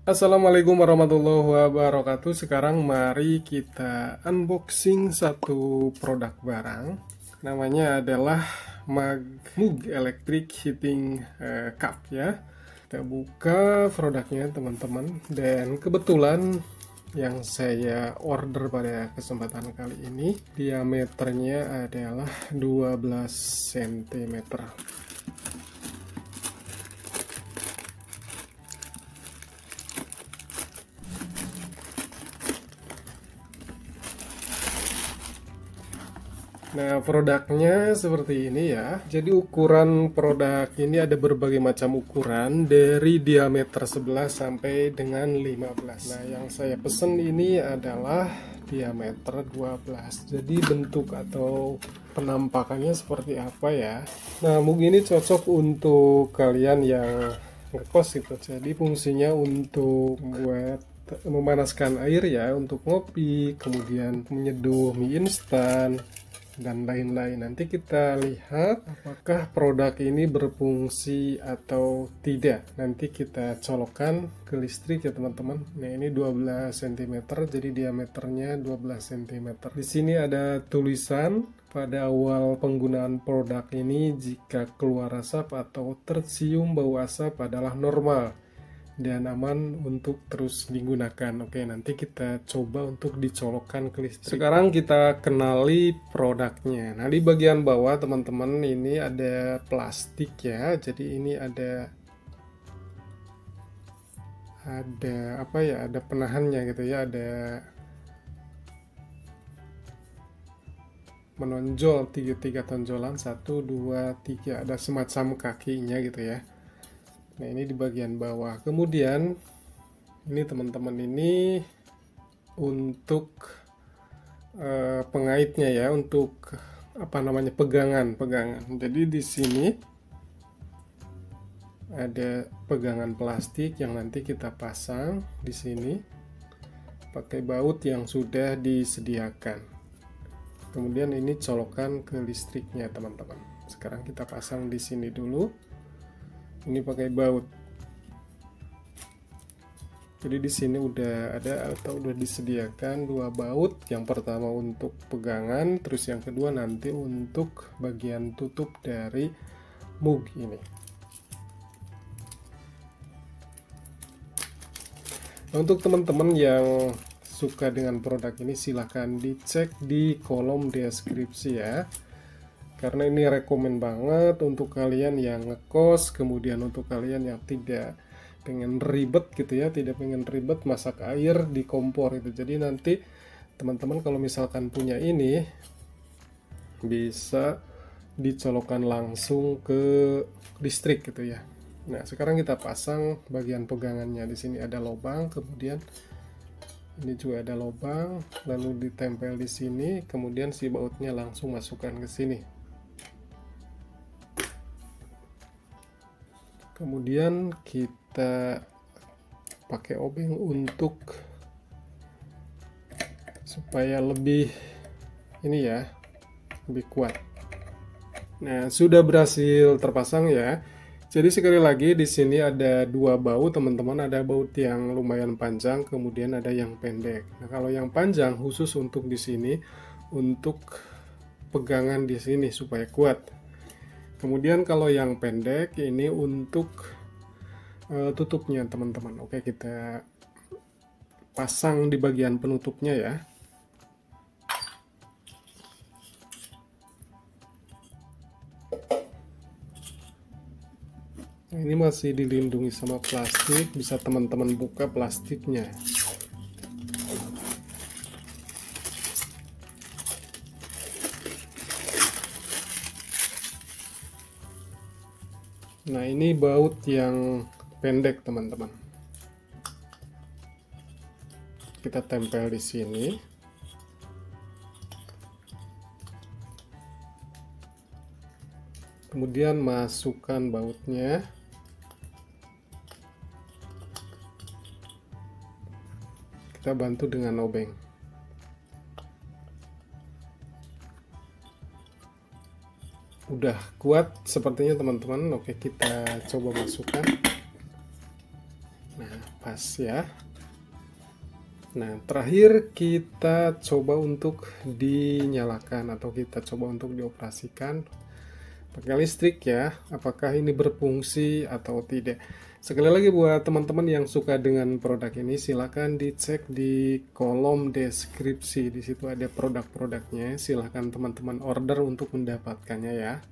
Assalamualaikum warahmatullahi wabarakatuh. Sekarang mari kita unboxing satu produk barang. Namanya adalah Mug Electric Heating Cup ya. Kita buka produknya teman-teman. Dan kebetulan yang saya order pada kesempatan kali ini diameternya adalah 12 cm. Nah, produknya seperti ini ya. Jadi ukuran produk ini ada berbagai macam ukuran dari diameter 11 sampai dengan 15. Nah, yang saya pesen ini adalah diameter 12. Jadi bentuk atau penampakannya seperti apa ya. Nah, mungkin ini cocok untuk kalian yang ngekos itu. Jadi fungsinya untuk buat memanaskan air ya, untuk ngopi, kemudian menyeduh mie instan dan lain-lain. Nanti kita lihat apakah produk ini berfungsi atau tidak. Nanti kita colokkan ke listrik ya teman-teman. Nah, ini 12 cm, jadi diameternya 12 cm. Di sini ada tulisan pada awal penggunaan produk ini, jika keluar asap atau tercium bau asap adalah normal dan aman untuk terus digunakan. Oke, nanti kita coba untuk dicolokkan ke listrik. Sekarang kita kenali produknya. Nah, di bagian bawah teman-teman ini ada plastik ya. Jadi ini ada apa ya? Ada penahannya gitu ya. Ada menonjol tiga tonjolan, 1 2 3, ada semacam kakinya gitu ya. Nah, ini di bagian bawah. Kemudian ini teman-teman, ini untuk pengaitnya ya, untuk apa namanya, pegangan. Jadi di sini ada pegangan plastik yang nanti kita pasang di sini pakai baut yang sudah disediakan. Kemudian ini colokan ke listriknya teman-teman. Sekarang kita pasang di sini dulu. Ini pakai baut. Jadi di sini udah ada atau udah disediakan 2 baut. Yang pertama untuk pegangan, terus yang kedua nanti untuk bagian tutup dari mug ini. Nah, untuk teman-teman yang suka dengan produk ini silahkan dicek di kolom deskripsi ya. Karena ini rekomen banget untuk kalian yang ngekos, kemudian untuk kalian yang tidak pengen ribet gitu ya, tidak pengen ribet masak air di kompor itu. Jadi nanti teman-teman kalau misalkan punya ini bisa dicolokkan langsung ke listrik gitu ya. Nah, sekarang kita pasang bagian pegangannya. Di sini ada lubang, kemudian ini juga ada lubang, lalu ditempel di sini, kemudian si bautnya langsung masukkan ke sini. Kemudian kita pakai obeng untuk supaya lebih ini ya, lebih kuat. Nah, sudah berhasil terpasang ya. Jadi sekali lagi di sini ada 2 baut teman-teman, ada baut yang lumayan panjang, kemudian ada yang pendek. Nah, kalau yang panjang khusus untuk di sini untuk pegangan di sini supaya kuat. Kemudian kalau yang pendek ini untuk tutupnya teman-teman. Oke, kita pasang di bagian penutupnya ya. Nah, ini masih dilindungi sama plastik, bisa teman-teman buka plastiknya. Nah, ini baut yang pendek teman-teman. Kita tempel di sini. Kemudian masukkan bautnya. Kita bantu dengan obeng. Udah kuat sepertinya teman-teman. Oke, kita coba masukkan. Nah, pas ya. Nah, terakhir kita coba untuk dinyalakan atau kita coba untuk dioperasikan pakai listrik ya, apakah ini berfungsi atau tidak. Sekali lagi buat teman-teman yang suka dengan produk ini, silahkan dicek di kolom deskripsi. Di situ ada produk-produknya, silahkan teman-teman order untuk mendapatkannya ya.